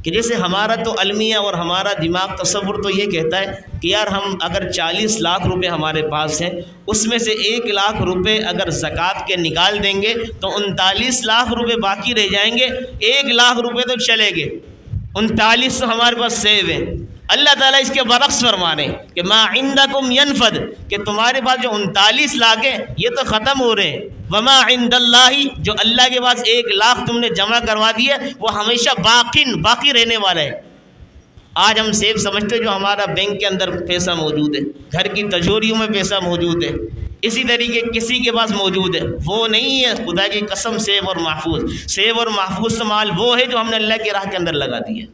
کہ جیسے ہمارا تو المیہ اور ہمارا دماغ تصور تو یہ کہتا ہے کہ یار ہم اگر 40 لاکھ روپے ہمارے پاس ہیں، اس میں سے 1 لاکھ روپے اگر زکوٰۃ کے نکال دیں گے تو 39 لاکھ روپے باقی رہ جائیں گے، 1 لاکھ روپے تو چلے گے، 39 تو ہمارے پاس سیو ہیں۔ اللہ تعالیٰ اس کے برعکس فرما رہے ہیں کہ ما عندکم ینفد، کہ تمہارے پاس جو 39 لاکھ ہیں یہ تو ختم ہو رہے ہیں، وما عند اللہ، جو اللہ کے پاس 1 لاکھ تم نے جمع کروا دیے وہ ہمیشہ باقی رہنے والا ہے۔ آج ہم سیف سمجھتے جو ہمارا بینک کے اندر پیسہ موجود ہے، گھر کی تجوریوں میں پیسہ موجود ہے، اسی طریقے کسی کے پاس موجود ہے، وہ نہیں ہے۔ خدا کی قسم سیف اور محفوظ مال وہ ہے جو ہم نے اللہ کی راہ کے اندر لگا دیا۔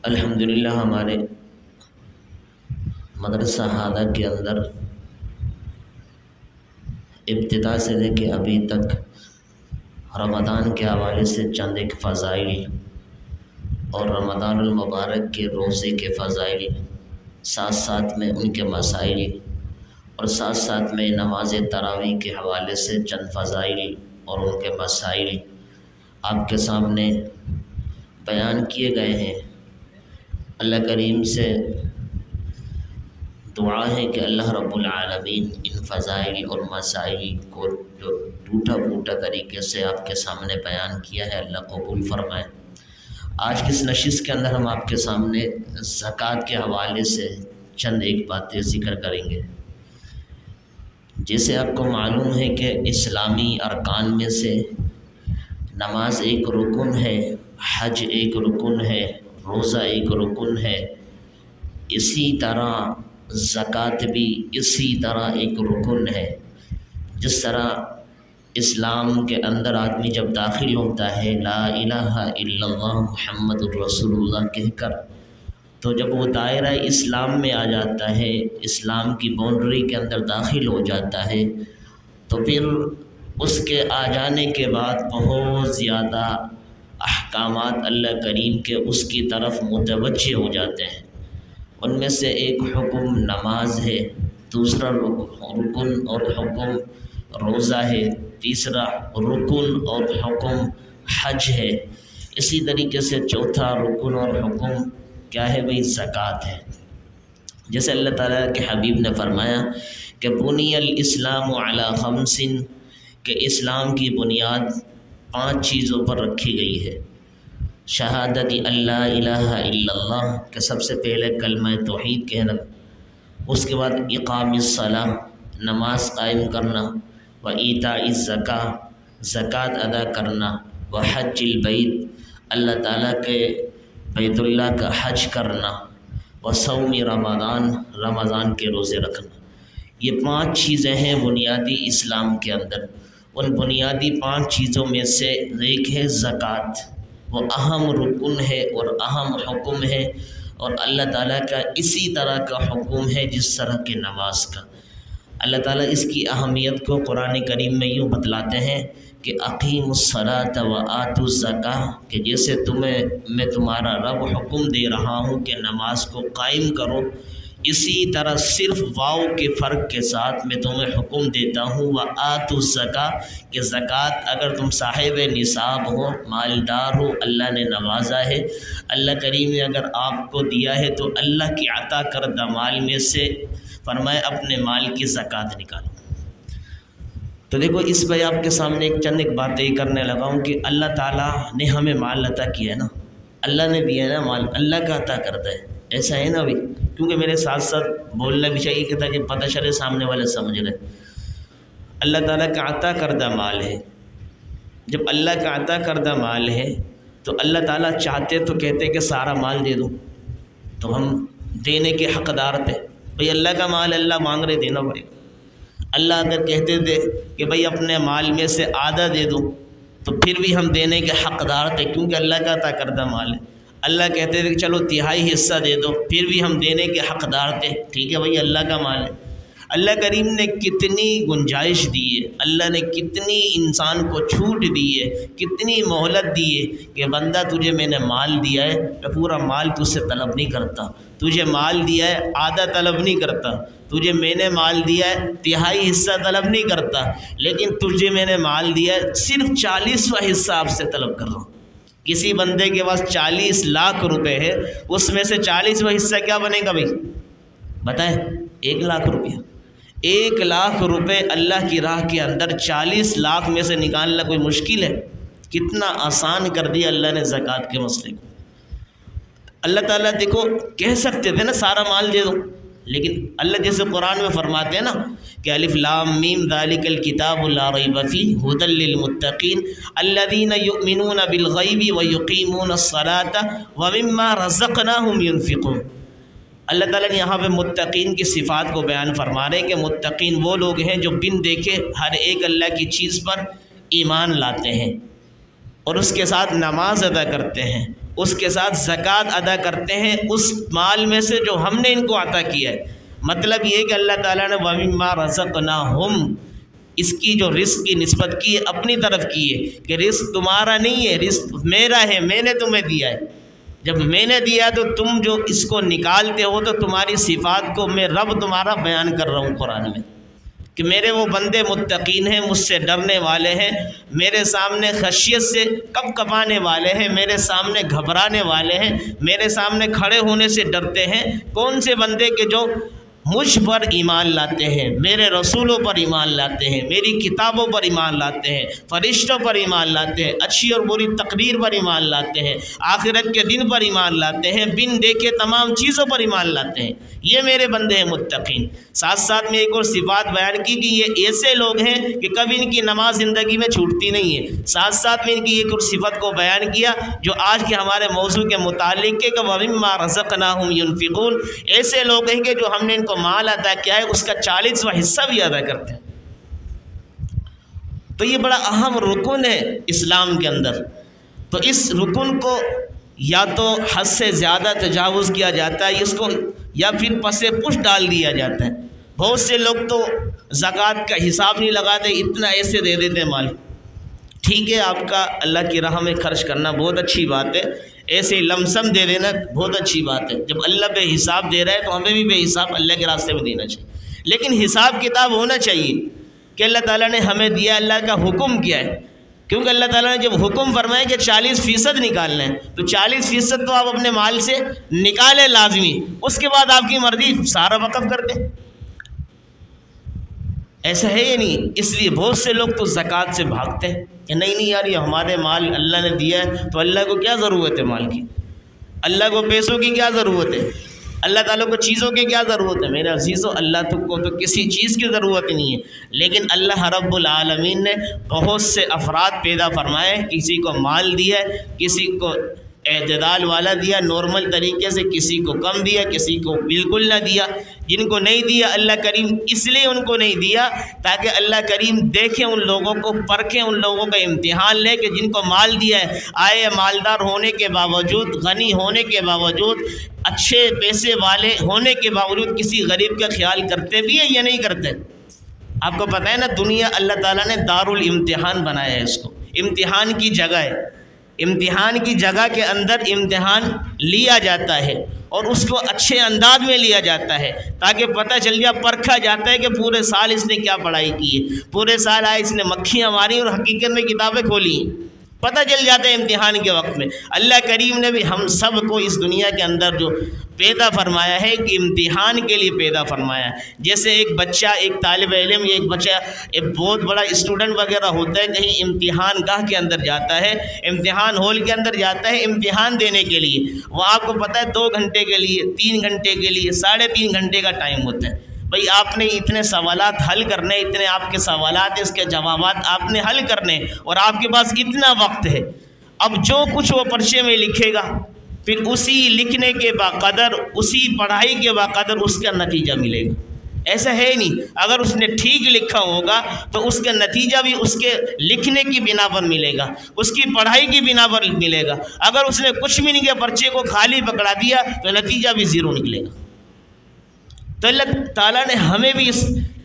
الحمدللہ ہمارے مدرسہ ہادہ کے اندر ابتدا سے لے کے ابھی تک رمضان کے حوالے سے چند ایک فضائل اور رمضان المبارک کے روزے کے فضائل، ساتھ میں ان کے مسائل، اور ساتھ میں نماز تراویح کے حوالے سے چند فضائل اور ان کے مسائل آپ کے سامنے بیان کیے گئے ہیں۔ اللہ کریم سے دعا ہے کہ اللہ رب العالمین ان فضائل اور مسائل کو جو ٹوٹا پھوٹا طریقے سے آپ کے سامنے بیان کیا ہے اللہ قبول فرمائے۔ آج کی اس نشست کے اندر ہم آپ کے سامنے زکوٰۃ کے حوالے سے چند ایک باتیں ذکر کریں گے۔ جیسے آپ کو معلوم ہے کہ اسلامی ارکان میں سے نماز ایک رکن ہے، حج ایک رکن ہے، روزہ ایک رکن ہے، اسی طرح زکوٰۃ بھی اسی طرح ایک رکن ہے۔ جس طرح اسلام کے اندر آدمی جب داخل ہوتا ہے لا الہ الا اللہ محمد الرسول اللہ کہہ کر، تو جب وہ دائرہ اسلام میں آ جاتا ہے، اسلام کی باؤنڈری کے اندر داخل ہو جاتا ہے، تو پھر اس کے آ جانے کے بعد بہت زیادہ احکامات اللہ کریم کے اس کی طرف متوجہ ہو جاتے ہیں۔ ان میں سے ایک حکم نماز ہے، دوسرا رکن اور حکم روزہ ہے، تیسرا رکن اور حکم حج ہے، اسی طریقے سے چوتھا رکن اور حکم کیا ہے بھئی زکوٰۃ ہے۔ جیسے اللہ تعالیٰ کے حبیب نے فرمایا کہ بنی الاسلام علی خمس، کہ اسلام کی بنیاد 5 چیزوں پر رکھی گئی ہے۔ شہادت اللہ الہ الا اللہ، کہ سب سے پہلے کلمہ توحید کہنا، اس کے بعد اقام الصلاۃ، نماز قائم کرنا، و ایتاء الزکاۃ، زکوٰۃ ادا کرنا، و حج البیت، اللہ تعالیٰ کے بیت اللہ کا حج کرنا، و صوم رمضان، رمضان کے روزے رکھنا۔ یہ 5 چیزیں ہیں بنیادی اسلام کے اندر۔ ان بنیادی 5 چیزوں میں سے ایک ہے زکوٰۃ، وہ اہم رکن ہے اور اہم حکم ہے، اور اللہ تعالیٰ کا اسی طرح کا حکم ہے جس طرح کہ نماز کا۔ اللہ تعالیٰ اس کی اہمیت کو قرآن کریم میں یوں بتلاتے ہیں کہ اقیموا الصلاۃ وآتوا الزکاۃ، کہ جیسے میں تمہارا رب حکم دے رہا ہوں کہ نماز کو قائم کرو، اسی طرح صرف واو کے فرق کے ساتھ میں تمہیں حکم دیتا ہوں وآتوا الزکاۃ، کہ زکوٰۃ اگر تم صاحب نصاب ہو، مالدار ہو، اللہ نے نوازا ہے، اللہ کریم نے اگر آپ کو دیا ہے تو اللہ کی عطا کردہ مال میں سے فرمائے اپنے مال کی زکوٰۃ نکالو۔ تو دیکھو اس پہ آپ کے سامنے چند ایک باتیں کرنے لگا ہوں کہ اللہ تعالیٰ نے ہمیں مال عطا کیا ہے نا، اللہ نے دیا ہے نا مال، اللہ کا عطا کرتا ہے، ایسا ہے نا بھائی؟ کیونکہ میرے ساتھ ساتھ بولنا بھی چاہیے کہ تاکہ پتہ چلے سامنے والے سمجھ رہے۔ اللہ تعالیٰ کا عطا کردہ مال ہے، جب اللہ کا عطا کردہ مال ہے تو اللہ تعالیٰ چاہتے تو کہتے کہ سارا مال دے دو، تو ہم دینے کے حقدار تھے۔ بھئی اللہ کا مال اللہ مانگ رہے، دینا پڑے گا۔ اللہ اگر کہتے تھے کہ بھئی اپنے مال میں سے آدھا دے دو تو پھر بھی ہم دینے کے حقدار تھے، کیونکہ اللہ کا عطا کردہ مال ہے۔ اللہ کہتے تھے کہ چلو تہائی حصہ دے دو، پھر بھی ہم دینے کے حقدار تھے، ٹھیک ہے بھئی اللہ کا مال ہے۔ اللہ کریم نے کتنی گنجائش دی ہے، اللہ نے کتنی انسان کو چھوٹ دی ہے، کتنی مہلت دی ہے کہ بندہ تجھے میں نے مال دیا ہے، میں پورا مال تجھ سے طلب نہیں کرتا، تجھے مال دیا ہے آدھا طلب نہیں کرتا، تجھے میں نے مال دیا ہے تہائی حصہ طلب نہیں کرتا، لیکن تجھے میں نے مال دیا ہے صرف 40واں حصہ آپ سے طلب کر رہا ہوں۔ کسی بندے کے پاس 40 لاکھ روپے ہے، اس میں سے 40واں حصہ کیا بنے گا بھائی بتائیں؟ 1 لاکھ روپیہ۔ 1 لاکھ روپے اللہ کی راہ کے اندر 40 لاکھ میں سے نکالنا کوئی مشکل ہے؟ کتنا آسان کر دیا اللہ نے زکوٰۃ کے مسئلے کو۔ اللہ تعالیٰ دیکھو کہہ سکتے تھے نا سارا مال دے دو، لیکن اللہ جیسے قرآن میں فرماتے ہیں نا کہ الف لام میم ذالک الکتاب لا ریب فیہ ھدی للمتقین الذین یؤمنون بالغیب ویقیمون الصلاۃ ومما رزقناہم ینفقون۔ اللہ تعالیٰ نے یہاں پہ متقین کی صفات کو بیان فرما رہے ہیں کہ متقین وہ لوگ ہیں جو بن دیکھے ہر ایک اللہ کی چیز پر ایمان لاتے ہیں اور اس کے ساتھ نماز ادا کرتے ہیں، اس کے ساتھ زکوٰۃ ادا کرتے ہیں اس مال میں سے جو ہم نے ان کو عطا کیا ہے۔ مطلب یہ کہ اللہ تعالیٰ نے وَمِمَّا رَزَقْنَاهُمْ اس کی جو رزق کی نسبت کی ہے اپنی طرف کی ہے کہ رزق تمہارا نہیں ہے، رزق میرا ہے، میں نے تمہیں دیا ہے۔ جب میں نے دیا تو تم جو اس کو نکالتے ہو تو تمہاری صفات کو میں رب تمہارا بیان کر رہا ہوں قرآن میں کہ میرے وہ بندے متقین ہیں، مجھ سے ڈرنے والے ہیں، میرے سامنے خشیت سے کب کبانے والے ہیں، میرے سامنے گھبرانے والے ہیں، میرے سامنے کھڑے ہونے سے ڈرتے ہیں۔ کون سے بندے کہ جو مجھ پر ایمان لاتے ہیں، میرے رسولوں پر ایمان لاتے ہیں، میری کتابوں پر ایمان لاتے ہیں، فرشتوں پر ایمان لاتے ہیں، اچھی اور بری تقریر پر ایمان لاتے ہیں، آخرت کے دن پر ایمان لاتے ہیں، بن دیکھے تمام چیزوں پر ایمان لاتے ہیں، یہ میرے بندے ہیں متقین۔ ساتھ ساتھ میں ایک اور صفات بیان کی کہ یہ ایسے لوگ ہیں کہ کبھی ان کی نماز زندگی میں چھوٹتی نہیں ہے۔ ساتھ ساتھ میں ان کی ایک اور صفت کو بیان کیا جو آج کے ہمارے موضوع کے متعلق ہے کہ وَمِمَّا رَزَقْنَاهُمْ يُنْفِقُونَ ایسے لوگ ہیں کہ جو ہم نے ان کو مال ادا کیا ہے اس کا 40واں حصہ بھی ادا کرتے ہیں۔ تو یہ بڑا اہم رکن ہے اسلام کے اندر۔ تو اس رکن کو یا تو حد سے زیادہ تجاوز کیا جاتا ہے اس کو، یا پھر پس پش ڈال دیا جاتا ہے۔ بہت سے لوگ تو زکوٰۃ کا حساب نہیں لگاتے، اتنا ایسے دے دیتے مال۔ ٹھیک ہے آپ کا اللہ کی راہ میں خرچ کرنا بہت اچھی بات ہے، ایسے لمسم دے دینا بہت اچھی بات ہے۔ جب اللہ بے حساب دے رہا ہے تو ہمیں بھی بے حساب اللہ کے راستے میں دینا چاہیے، لیکن حساب کتاب ہونا چاہیے کہ اللہ تعالیٰ نے ہمیں دیا، اللہ کا حکم کیا ہے، کیونکہ اللہ تعالیٰ نے جب حکم فرمایا کہ 40% نکالنا ہے تو 40% تو آپ اپنے مال سے نکالیں لازمی، اس کے بعد آپ کی مرضی سارا وقف کر دیں۔ ایسا ہے یا نہیں؟ اس لیے بہت سے لوگ تو زکوٰۃ سے بھاگتے ہیں کہ نہیں یار یہ ہمارے مال اللہ نے دیا ہے تو اللہ کو کیا ضرورت ہے مال کی، اللہ کو پیسوں کی کیا ضرورت ہے، اللہ تعالیٰ کو چیزوں کی کیا ضرورت ہے۔ میرے عزیزو اللہ کو تو کسی چیز کی ضرورت ہی نہیں ہے، لیکن اللہ رب العالمین نے بہت سے افراد پیدا فرمائے، کسی کو مال دیا ہے، کسی کو اعتدال والا دیا نارمل طریقے سے، کسی کو کم دیا، کسی کو بالکل نہ دیا۔ جن کو نہیں دیا اللہ کریم اس لیے ان کو نہیں دیا تاکہ اللہ کریم دیکھیں ان لوگوں کو، پرکھیں ان لوگوں کا امتحان لے کہ جن کو مال دیا ہے آئے مالدار ہونے کے باوجود، غنی ہونے کے باوجود، اچھے پیسے والے ہونے کے باوجود کسی غریب کا خیال کرتے بھی ہیں یا نہیں کرتے۔ آپ کو پتہ ہے نا دنیا اللہ تعالیٰ نے دارالامتحان بنایا ہے، اس کو امتحان کی جگہ ہے، امتحان کی جگہ کے اندر امتحان لیا جاتا ہے اور اس کو اچھے انداز میں لیا جاتا ہے تاکہ پتہ چل جائے، پرکھا جاتا ہے کہ پورے سال اس نے کیا پڑھائی کی ہے، پورے سال آئے اس نے مکھیاں ماری اور حقیقت میں کتابیں کھولی، پتہ چل جاتا ہے امتحان کے وقت میں۔ اللہ کریم نے بھی ہم سب کو اس دنیا کے اندر جو پیدا فرمایا ہے کہ امتحان کے لیے پیدا فرمایا ہے۔ جیسے ایک بچہ، ایک طالب علم یا ایک بچہ ایک بہت بڑا اسٹوڈنٹ وغیرہ ہوتا ہے، کہیں امتحان گاہ کے اندر جاتا ہے، امتحان ہال کے اندر جاتا ہے امتحان دینے کے لیے، وہ آپ کو پتہ ہے 2 گھنٹے کے لیے، 3 گھنٹے کے لیے، 3.5 گھنٹے کا ٹائم ہوتا ہے۔ بھئی آپ نے اتنے سوالات حل کرنے، اتنے آپ کے سوالات اس کے جوابات آپ نے حل کرنے اور آپ کے پاس اتنا وقت ہے۔ اب جو کچھ وہ پرچے میں لکھے گا پھر اسی لکھنے کے باقدر، اسی پڑھائی کے باقدر اس کا نتیجہ ملے گا۔ ایسا ہے نہیں، اگر اس نے ٹھیک لکھا ہوگا تو اس کا نتیجہ بھی اس کے لکھنے کی بنا پر ملے گا، اس کی پڑھائی کی بنا پر ملے گا۔ اگر اس نے کچھ بھی نہیں کیا، پرچے کو خالی پکڑا دیا تو نتیجہ بھی 0 نکلے گا۔ تو اللہ تعالیٰ نے ہمیں بھی اس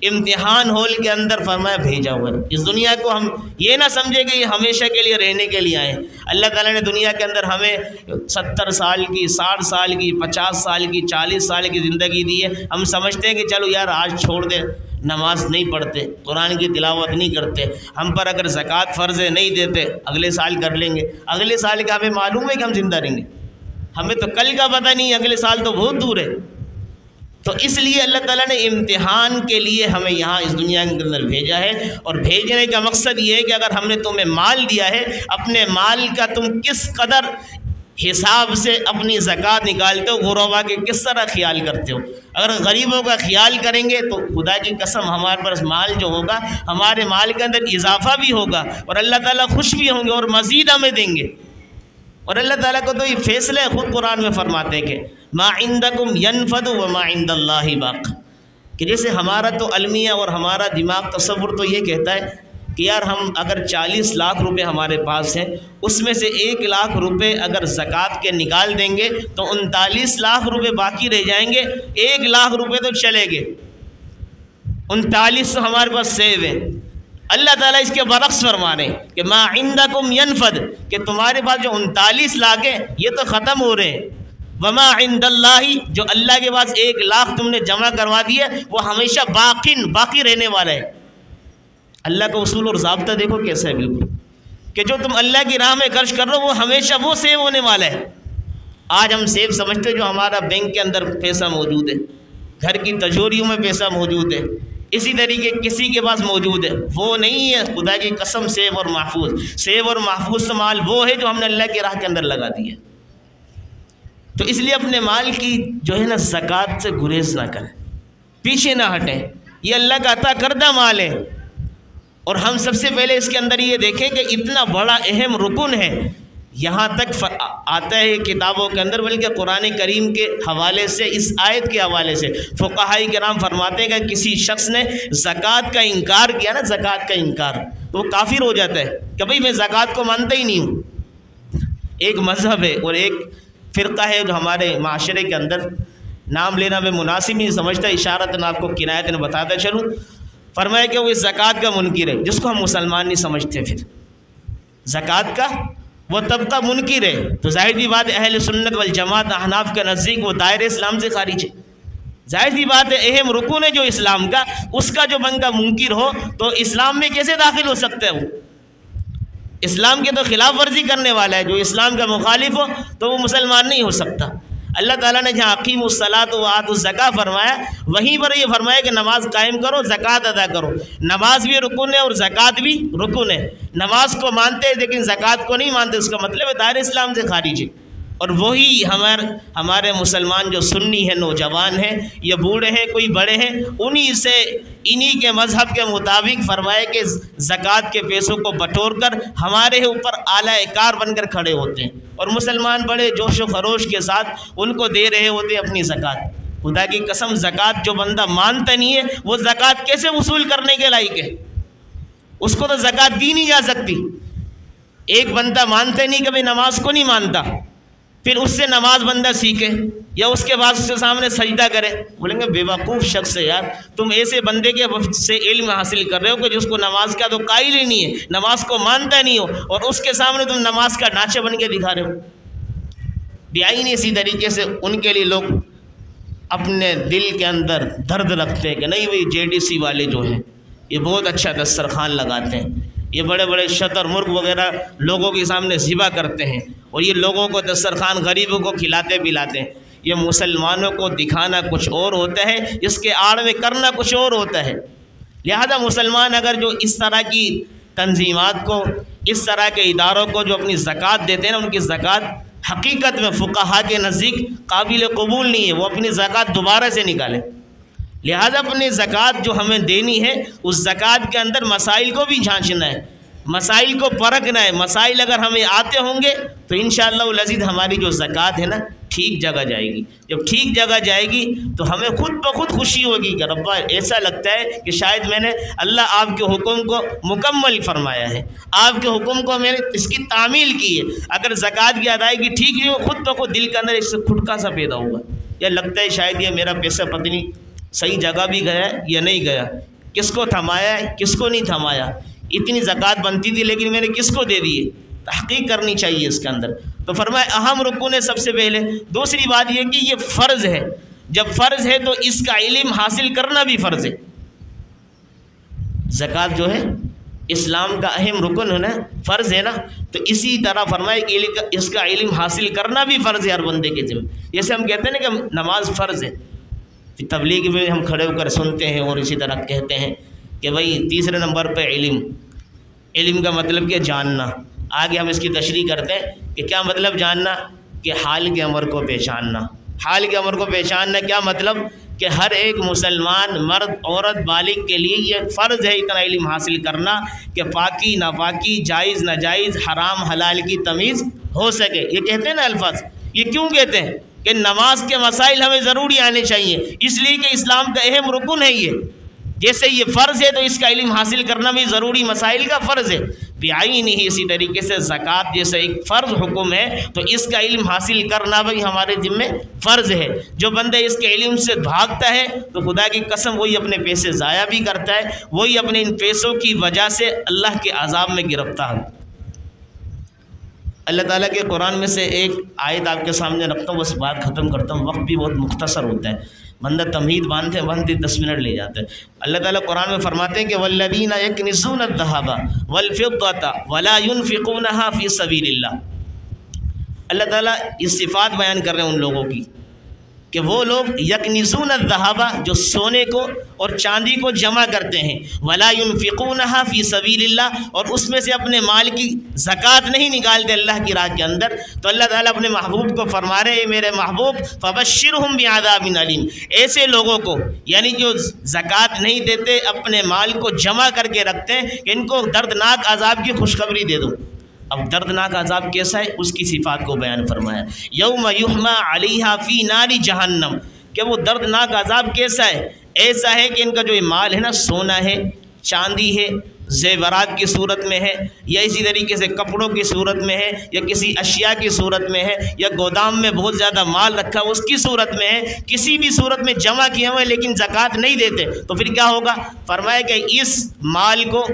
امتحان ہال کے اندر فرمایا بھیجا ہوا ہے۔ اس دنیا کو ہم یہ نہ سمجھے کہ یہ ہمیشہ کے لیے رہنے کے لیے آئے ہیں۔ اللہ تعالیٰ نے دنیا کے اندر ہمیں 70 سال کی، 60 سال کی، 50 سال کی، 40 سال کی زندگی دی ہے۔ ہم سمجھتے ہیں کہ چلو یار آج چھوڑ دیں، نماز نہیں پڑھتے، قرآن کی تلاوت نہیں کرتے، ہم پر اگر زکوٰۃ فرض ہے نہیں دیتے، اگلے سال کر لیں گے۔ اگلے سال کا ہمیں معلوم ہے کہ ہم زندہ رہیں گے، ہمیں تو کل کا پتہ نہیں، اگلے سال تو بہت دور ہے۔ تو اس لیے اللہ تعالیٰ نے امتحان کے لیے ہمیں یہاں اس دنیا کے اندر بھیجا ہے، اور بھیجنے کا مقصد یہ ہے کہ اگر ہم نے تمہیں مال دیا ہے، اپنے مال کا تم کس قدر حساب سے اپنی زکوٰۃ نکالتے ہو، غربا کے کس طرح خیال کرتے ہو۔ اگر غریبوں کا خیال کریں گے تو خدا کی قسم ہمارے پاس مال جو ہوگا، ہمارے مال کے اندر اضافہ بھی ہوگا، اور اللہ تعالیٰ خوش بھی ہوں گے اور مزید ہمیں دیں گے۔ اور اللہ تعالیٰ کو تو یہ فیصلہ خود قرآن میں فرماتے ہیں کہ ما عندکم ینفد وما عند اللہ باق، کہ جیسے ہمارا تو المیہ اور ہمارا دماغ تصور تو یہ کہتا ہے کہ یار ہم اگر 40 لاکھ روپے ہمارے پاس ہیں، اس میں سے 1 لاکھ روپے اگر زکوٰۃ کے نکال دیں گے تو 39 لاکھ روپے باقی رہ جائیں گے، 1 لاکھ روپے تو چلے گے، 39 تو ہمارے پاس سیو ہیں۔ اللہ تعالیٰ اس کے برعکس فرما رہے ہیں کہ ما عندکم ینفد، کہ تمہارے پاس جو 39 لاکھ ہیں یہ تو ختم ہو رہے ہیں، وما عند اللہ، جو اللہ کے پاس 1 لاکھ تم نے جمع کروا دیا وہ ہمیشہ باقی رہنے والا ہے۔ اللہ کا اصول اور ضابطہ دیکھو کیسا ہے، بالکل کہ جو تم اللہ کی راہ میں خرچ کر رہے ہو وہ ہمیشہ وہ سیو ہونے والا ہے۔ آج ہم سیو سمجھتے جو ہمارا بینک کے اندر پیسہ موجود ہے، گھر کی تجوریوں میں پیسہ موجود ہے، اسی طریقے کسی کے پاس موجود ہے، وہ نہیں ہے۔ خدا کی قسم سیو اور محفوظ مال وہ ہے جو ہم نے اللہ کی راہ کے اندر لگا دی ہے۔ تو اس لیے اپنے مال کی جو ہے نا زکوٰۃ سے گریز نہ کریں، پیچھے نہ ہٹیں، یہ اللہ کا عطا کردہ مال ہے۔ اور ہم سب سے پہلے اس کے اندر یہ دیکھیں کہ اتنا بڑا اہم رکن ہے، یہاں تک آتا ہے کتابوں کے اندر، بلکہ قرآن کریم کے حوالے سے، اس آیت کے حوالے سے فقہاء کرام فرماتے ہیں کہ کسی شخص نے زکوٰۃ کا انکار کیا نا، زکوٰۃ کا انکار، تو وہ کافر ہو جاتا ہے کہ بھئی میں زکوٰۃ کو مانتا ہی نہیں ہوں۔ ایک مذہب ہے اور ایک فرقہ ہے جو ہمارے معاشرے کے اندر، نام لینا میں مناسب نہیں سمجھتا، اشارتاً آپ کو کنایتاً بتاتا چلوں، فرمایا کہ وہ اس زکوٰۃ کا منکر ہے، جس کو ہم مسلمان نہیں سمجھتے۔ پھر زکوٰۃ کا وہ طبقہ منکر ہے، تو ظاہر سی بات ہے اہل سنت والجماعت احناف کے نزدیک وہ دائرہ اسلام سے خارج ہے۔ ظاہر سی بات ہے اہم رکن ہے جو اسلام کا، اس کا جو بندہ منکر ہو تو اسلام میں کیسے داخل ہو سکتا ہے؟ وہ اسلام کے تو خلاف ورزی کرنے والا ہے، جو اسلام کا مخالف ہو تو وہ مسلمان نہیں ہو سکتا۔ اللہ تعالیٰ نے جہاں اقیموا الصلاۃ وآتوا الزکاۃ فرمایا، وہیں پر یہ فرمایا کہ نماز قائم کرو، زکوٰۃ ادا کرو۔ نماز بھی رکن ہے اور زکوٰۃ بھی رکن ہے۔ نماز کو مانتے ہیں لیکن زکوٰۃ کو نہیں مانتے، اس کا مطلب ہے دائرہ اسلام سے خارج ہے۔ اور وہی ہمارے مسلمان جو سنی ہیں، نوجوان ہیں یا بوڑھے ہیں، کوئی بڑے ہیں، انہی کے مذہب کے مطابق فرمائے کہ زکوٰۃ کے پیسوں کو بٹور کر ہمارے اوپر اعلیٰ کار بن کر کھڑے ہوتے ہیں، اور مسلمان بڑے جوش و خروش کے ساتھ ان کو دے رہے ہوتے ہیں اپنی زکوٰۃ۔ خدا کی قسم زکوٰۃ جو بندہ مانتا نہیں ہے وہ زکوٰۃ کیسے وصول کرنے کے لائق ہے؟ اس کو تو زکوٰۃ دی نہیں جا سکتی۔ ایک بندہ مانتا نہیں، کبھی نماز کو نہیں مانتا، پھر اس سے نماز بندہ سیکھے یا اس کے بعد اس کے سامنے سجدہ کرے، بولیں گے بے وقوف شخص ہے یار، تم ایسے بندے کے سے علم حاصل کر رہے ہو کہ جس کو نماز کا تو قائل ہی نہیں ہے، نماز کو مانتا نہیں ہو، اور اس کے سامنے تم نماز کا ڈھانچہ بن کے دکھا رہے ہو۔ بیائی نہیں اسی طریقے سے ان کے لیے لوگ اپنے دل کے اندر درد رکھتے ہیں کہ نہیں بھائی جے ڈی سی والے جو ہیں یہ بہت اچھا دسترخوان لگاتے ہیں، یہ بڑے بڑے شتر مرغ وغیرہ لوگوں کے سامنے ذبح کرتے ہیں، اور یہ لوگوں کو دسترخوان غریبوں کو کھلاتے پلاتے ہیں۔ یہ مسلمانوں کو دکھانا کچھ اور ہوتا ہے، اس کے آڑ میں کرنا کچھ اور ہوتا ہے۔ لہذا مسلمان اگر جو اس طرح کی تنظیمات کو، اس طرح کے اداروں کو جو اپنی زکوٰۃ دیتے ہیں نا، ان کی زکوٰۃ حقیقت میں فقہاء کے نزدیک قابل قبول نہیں ہے، وہ اپنی زکوٰۃ دوبارہ سے نکالیں۔ لہذا اپنی زکوٰۃ جو ہمیں دینی ہے، اس زکوٰۃ کے اندر مسائل کو بھی جھانچنا ہے، مسائل کو پرکھنا ہے۔ مسائل اگر ہمیں آتے ہوں گے تو انشاءاللہ العزیز ہماری جو زکوٰۃ ہے نا ٹھیک جگہ جائے گی۔ جب ٹھیک جگہ جائے گی تو ہمیں خود بخود خوشی ہوگی کہ ربا ایسا لگتا ہے کہ شاید میں نے اللہ آپ کے حکم کو مکمل فرمایا ہے، آپ کے حکم کو میں نے اس کی تعمیل کی ہے۔ اگر زکوٰۃ کی ادائیگی ٹھیک نہیں ہو، خود بخود دل کے اندر اس سے کھٹکا سا پیدا ہوگا، یا لگتا ہے شاید یہ میرا پیسہ پتہ نہیں صحیح جگہ بھی گیا یا نہیں گیا۔ کس کو تھمایا ہے کس کو نہیں تھمایا، اتنی زکوٰۃ بنتی تھی لیکن میں نے کس کو دے دی، تحقیق کرنی چاہیے اس کے اندر۔ تو فرمایا اہم رکن ہے سب سے پہلے۔ دوسری بات یہ کہ یہ فرض ہے، جب فرض ہے تو اس کا علم حاصل کرنا بھی فرض ہے۔ زکوٰۃ جو ہے اسلام کا اہم رکن ہے نا، فرض ہے نا، تو اسی طرح فرمایا کہ اس کا علم حاصل کرنا بھی فرض ہے ہر بندے کے ذمہ۔ جیسے ہم کہتے ہیں نا کہ نماز فرض ہے، تبلیغ میں ہم کھڑے ہو کر سنتے ہیں اور اسی طرح کہتے ہیں کہ بھائی تیسرے نمبر پہ علم کا مطلب کہ جاننا۔ آگے ہم اس کی تشریح کرتے ہیں کہ کیا مطلب جاننا، کہ حال کے امر کو پہچاننا۔ حال کے امر کو پہچاننا کیا مطلب، کہ ہر ایک مسلمان مرد عورت بالغ کے لیے یہ فرض ہے اتنا علم حاصل کرنا کہ پاکی ناپاکی، جائز ناجائز، حرام حلال کی تمیز ہو سکے۔ یہ کہتے ہیں نا الفاظ، یہ کیوں کہتے ہیں کہ نماز کے مسائل ہمیں ضروری آنے چاہیے، اس لیے کہ اسلام کا اہم رکن ہے یہ۔ جیسے یہ فرض ہے تو اس کا علم حاصل کرنا بھی ضروری مسائل کا فرض ہے، بعینہ ہی اسی طریقے سے زکوٰۃ جیسے ایک فرض حکم ہے تو اس کا علم حاصل کرنا بھی ہمارے ذمہ فرض ہے۔ جو بندہ اس کے علم سے بھاگتا ہے تو خدا کی قسم وہی اپنے پیسے ضائع بھی کرتا ہے، وہی اپنے ان پیسوں کی وجہ سے اللہ کے عذاب میں گرفتار۔ اللہ تعالیٰ کے قرآن میں سے ایک آیت آپ کے سامنے رکھتا ہوں، بس بات ختم کرتا ہوں، وقت بھی بہت مختصر ہوتا ہے، بندہ تمہید باندھتے 10 منٹ لے جاتا ہے۔ اللہ تعالیٰ قرآن میں فرماتے ہیں کہ والذین یکنزون الذھب والفضة ولا ينفقونها فی سبیل اللہ۔ اللہ تعالیٰ یہ صفات بیان کر رہے ہیں ان لوگوں کی کہ وہ لوگ یکنزون الذھب جو سونے کو اور چاندی کو جمع کرتے ہیں، ولا ينفقونها فی سبیل اللہ، اور اس میں سے اپنے مال کی زکوٰۃ نہیں نکالتے اللہ کی راہ کے اندر۔ تو اللہ تعالیٰ اپنے محبوب کو فرما رہے ہیں، میرے محبوب فبشرہم بعذاب علیم، ایسے لوگوں کو یعنی جو زکوٰۃ نہیں دیتے، اپنے مال کو جمع کر کے رکھتے ہیں، کہ ان کو دردناک عذاب کی خوشخبری دے دو۔ اب دردناک عذاب کیسا ہے اس کی صفات کو بیان فرمایا، یوم یحمى علیہا فی نار جہنم، کہ وہ دردناک عذاب کیسا ہے، ایسا ہے کہ ان کا جو یہ مال ہے نا، سونا ہے، چاندی ہے، زیورات کی صورت میں ہے، یا اسی طریقے سے کپڑوں کی صورت میں ہے، یا کسی اشیاء کی صورت میں ہے، یا گودام میں بہت زیادہ مال رکھا اس کی صورت میں ہے، کسی بھی صورت میں جمع کیے ہوئے لیکن زکوٰۃ نہیں دیتے، تو پھر کیا ہوگا؟ فرمایا کہ اس مال کو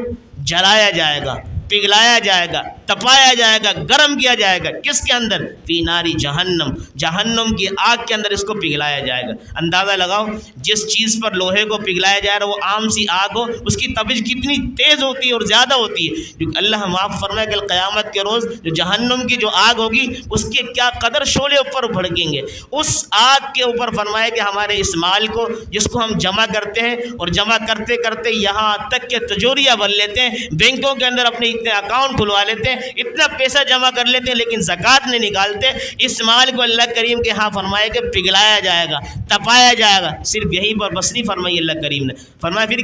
جلایا جائے گا، پگھلایا جائے گا، تپایا جائے گا، گرم کیا جائے گا، کس کے اندر؟ فی ناری جہنم، جہنم کی آگ کے اندر اس کو پگھلایا جائے گا۔ اندازہ لگاؤ جس چیز پر لوہے کو پگھلایا جائے گا وہ عام سی آگ ہو، اس کی تپش کتنی تیز ہوتی ہے اور زیادہ ہوتی ہے، کیونکہ اللہ معاف فرمائے کہ قیامت کے روز جو جہنم کی جو آگ ہوگی اس کے کیا قدر شعلے اوپر بھڑکیں گے، اس آگ کے اوپر فرمائے کہ ہمارے اس مال کو جس کو ہم جمع کرتے ہیں، اور جمع کرتے کرتے یہاں تک کہ تجوریہ بن لیتے ہیں، بینکوں کے اندر اپنے اتنے اکاؤنٹ کھلوا لیتے ہیں، اتنا پیسہ جمع کر لیتے ہیں لیکن زکوٰۃ نہیں نکالتے، اس مال کو اللہ کریم کے ہاں فرمایا کہ پگھلایا جائے گا، تپایا جائے گا۔ صرف یہیں پر بس نہیں فرمائی اللہ کریم نے، فرمایا پھر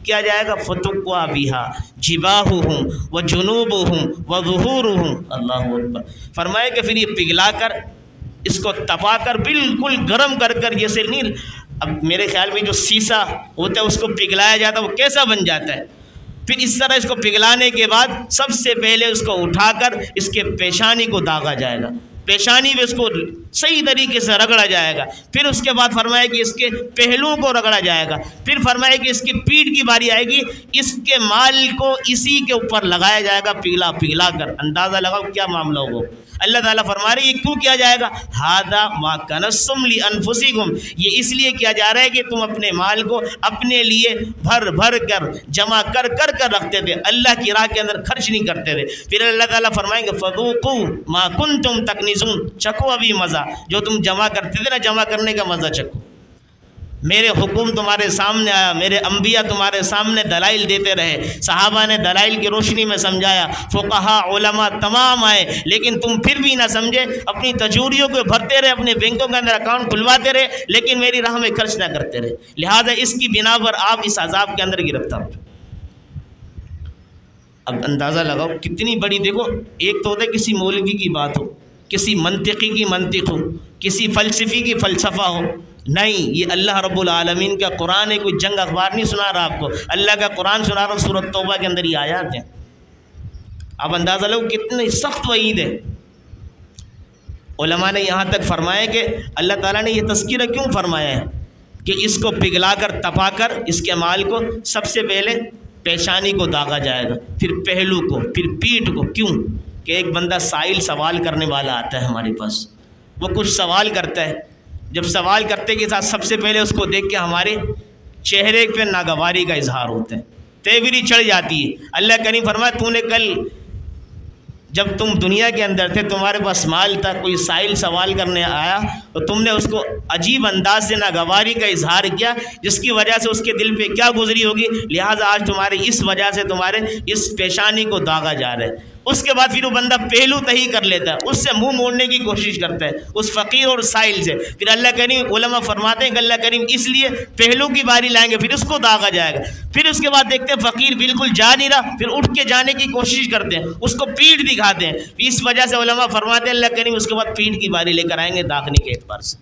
کیا جائے گا؟ فتقوا بہا جباہہم وجنوبہم وظہورہم، اللہ اکبر، فرمایا کہ پھر یہ پگھلا کر، اس کو تپا کر، بالکل گرم کر کر، جیسے نہیں، اب میرے خیال میں جو سیسا ہوتا ہے اس کو پگھلایا جاتا ہے وہ کیسا بن جاتا ہے، پھر اس طرح اس کو پگھلانے کے بعد سب سے پہلے اس کو اٹھا کر اس کے پیشانی کو داغا جائے گا، پیشانی میں اس کو صحیح طریقے سے رگڑا جائے گا، پھر اس کے بعد فرمایا کہ اس کے پہلوؤں کو رگڑا جائے گا، پھر فرمایا کہ اس کی پیٹھ کی باری آئے گی، اس کے مال کو اسی کے اوپر لگایا جائے گا، پگھلا کر۔ اندازہ لگاؤ کیا معاملہ ہوگا۔ اللہ تعالیٰ فرما رہے ہیں یہ کیوں کیا جائے گا؟ ھذا ما کنزتم لانفسکم، یہ اس لیے کیا جا رہا ہے کہ تم اپنے مال کو اپنے لیے بھر بھر کر جمع کر کر رکھتے تھے، اللہ کی راہ کے اندر خرچ نہیں کرتے تھے۔ پھر اللہ تعالیٰ فرمائیں گے فذوقوا ما کنتم تکنزون، چکھو ابھی مزہ جو تم جمع کرتے تھے نا، جمع کرنے کا مزہ چکھو۔ میرے حکم تمہارے سامنے آیا، میرے انبیاء تمہارے سامنے دلائل دیتے رہے، صحابہ نے دلائل کی روشنی میں سمجھایا، فقہاء علماء تمام آئے، لیکن تم پھر بھی نہ سمجھے، اپنی تجوریوں کو بھرتے رہے، اپنے بینکوں کے اندر اکاؤنٹ کھلواتے رہے، لیکن میری راہ میں خرچ نہ کرتے رہے، لہٰذا اس کی بنا پر آپ اس عذاب کے اندر گرفتار ہو۔ اب اندازہ لگاؤ کتنی بڑی، دیکھو ایک تو ہوتا ہے کسی مولوی کی بات ہو، کسی منطقی کی منطق ہو، کسی فلسفی کی فلسفہ ہو، نہیں، یہ اللہ رب العالمین کا قرآن ہے، کوئی جنگ اخبار نہیں سنا رہا آپ کو، اللہ کا قرآن سنا رہا ہوں، سورۃ توبہ کے اندر یہ آیات ہیں۔ اب اندازہ لو کتنی سخت وعید ہے۔ علماء نے یہاں تک فرمایا کہ اللہ تعالیٰ نے یہ تذکرہ کیوں فرمایا ہے کہ اس کو پگھلا کر تپا کر اس کے مال کو سب سے پہلے پیشانی کو داغا جائے گا، پھر پہلو کو، پھر پیٹھ کو۔ کیوں کہ ایک بندہ سائل سوال کرنے والا آتا ہے ہمارے پاس، وہ کچھ سوال کرتا ہے، جب سوال کرتے کے ساتھ سب سے پہلے اس کو دیکھ کے ہمارے چہرے پہ ناگواری کا اظہار ہوتا ہے، تیوری چڑھ جاتی ہے۔ اللہ کریم فرمایا تو نے کل جب تم دنیا کے اندر تھے، تمہارے پاس مال تھا، کوئی سائل سوال کرنے آیا تو تم نے اس کو عجیب انداز سے ناگواری کا اظہار کیا، جس کی وجہ سے اس کے دل پہ کیا گزری ہوگی، لہٰذا آج تمہارے اس وجہ سے تمہارے اس پیشانی کو داغا جا رہا ہے۔ اس کے بعد پھر وہ بندہ پہلو تہی کر لیتا ہے، اس سے منہ موڑنے کی کوشش کرتا ہے اس فقیر اور سائل سے۔ پھر اللہ کریم علماء فرماتے ہیں کہ اللہ کریم اس لیے پہلو کی باری لائیں گے، پھر اس کو داغا جائے گا۔ پھر اس کے بعد دیکھتے ہیں فقیر بالکل جا نہیں رہا، پھر اٹھ کے جانے کی کوشش کرتے ہیں، اس کو پیٹھ دکھاتے ہیں۔ اس وجہ سے علماء فرماتے ہیں اللہ کریم اس کے بعد پیٹھ کی باری لے کر آئیں گے داغنے کے اعتبار سے۔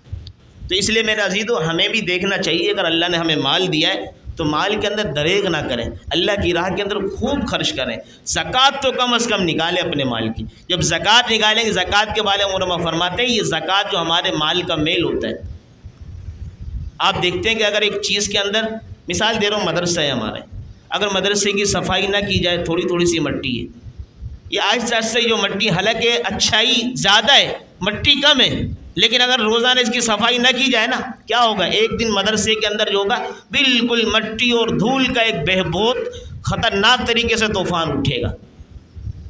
تو اس لیے میرے عزیزو ہمیں بھی دیکھنا چاہیے، اگر اللہ نے ہمیں مال دیا ہے تو مال کے اندر دریغ نہ کریں، اللہ کی راہ کے اندر خوب خرچ کریں۔ زکوٰۃ تو کم از کم نکالیں اپنے مال کی۔ جب زکوٰۃ نکالیں گے، زکوٰۃ کے بارے میں علماء فرماتے ہیں یہ زکوٰۃ جو ہمارے مال کا میل ہوتا ہے، آپ دیکھتے ہیں کہ اگر ایک چیز کے اندر، مثال دے رہا ہوں، مدرسہ ہے ہمارے، اگر مدرسے کی صفائی نہ کی جائے، تھوڑی تھوڑی سی مٹی ہے، یہ آہستہ آہستہ جو مٹی، حالانکہ اچھائی زیادہ ہے مٹی کم ہے، لیکن اگر روزانہ اس کی صفائی نہ کی جائے نا، کیا ہوگا، ایک دن مدرسے کے اندر جو ہوگا بالکل مٹی اور دھول کا ایک بہت خطرناک طریقے سے طوفان اٹھے گا،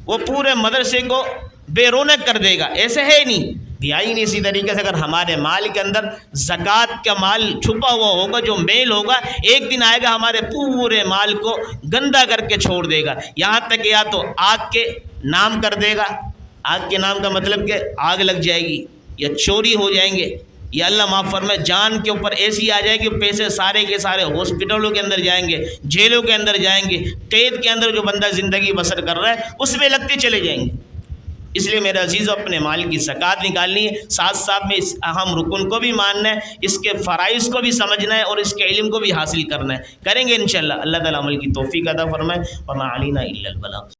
وہ پورے مدرسے کو بے رونق کر دے گا۔ ایسے ہے نہیں، دیا ہی نہیں۔ اسی طریقے سے اگر ہمارے مال کے اندر زکوٰۃ کا مال چھپا ہوا ہوگا، جو میل ہوگا، ایک دن آئے گا ہمارے پورے مال کو گندا کر کے چھوڑ دے گا، یہاں تک کہ یا تو آگ کے نام کر دے گا، آگ کے نام کا مطلب کہ آگ لگ جائے گی، یا چوری ہو جائیں گے، یا اللہ معاف فرمائے جان کے اوپر ایسی آ جائے گی، پیسے سارے کے سارے ہاسپٹلوں کے اندر جائیں گے، جیلوں کے اندر جائیں گے، قید کے اندر جو بندہ زندگی بسر کر رہا ہے اس میں لگتے چلے جائیں گے۔ اس لیے میرے عزیزو اپنے مال کی زکوٰۃ نکالنی ہے، ساتھ ساتھ میں اس اہم رکن کو بھی ماننا ہے، اس کے فرائض کو بھی سمجھنا ہے اور اس کے علم کو بھی حاصل کرنا ہے۔ کریں گے انشاءاللہ، اللہ تعالیٰ عمل کی توفیق عطا فرمائے۔ وما علینا الا البلاغ۔